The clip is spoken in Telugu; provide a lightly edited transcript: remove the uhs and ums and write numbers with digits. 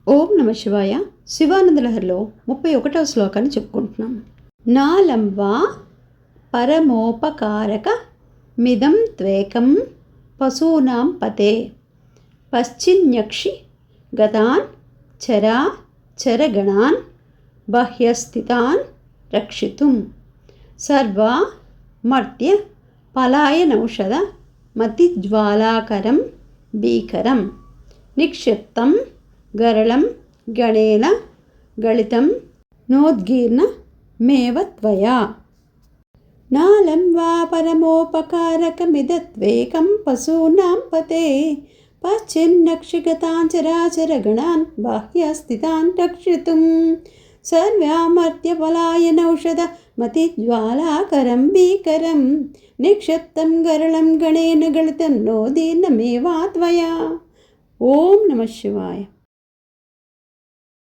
ఓం నమ శివాయ. శివానందలహరిలో 31వ శ్లోకాన్ని చెప్పుకుంటున్నాం. నాలంవా పరమోపకారక మిదం త్వేకం పశూనాం పతే పశ్చిన్యక్షి గతాన్ చరా చరగణాన్ బహ్యస్థితాన్ రక్షితుం సర్వా మర్త్య పలాయనౌషధ మతిజ్వాలాకరం భీకరం నిక్షిప్తం గరళం గణేన గళితం నోద్గీర్ణ మేవత్వయా. నాలం వా పరమోపకారకమిదత్వేకం పశూనాం పతే పశ్చిన్నక్షిగతాన్ చరాచరగణాన్ బాహ్యస్థితాన్ రక్షితుం సర్వామర్త్య పలాయనౌషధ మతిజ్వాలాకరం భీకరం నిక్షిప్తం గరళం గణేన గళితం నోదీర్ణ మేవాత్వయా. ఓం నమ శివాయ.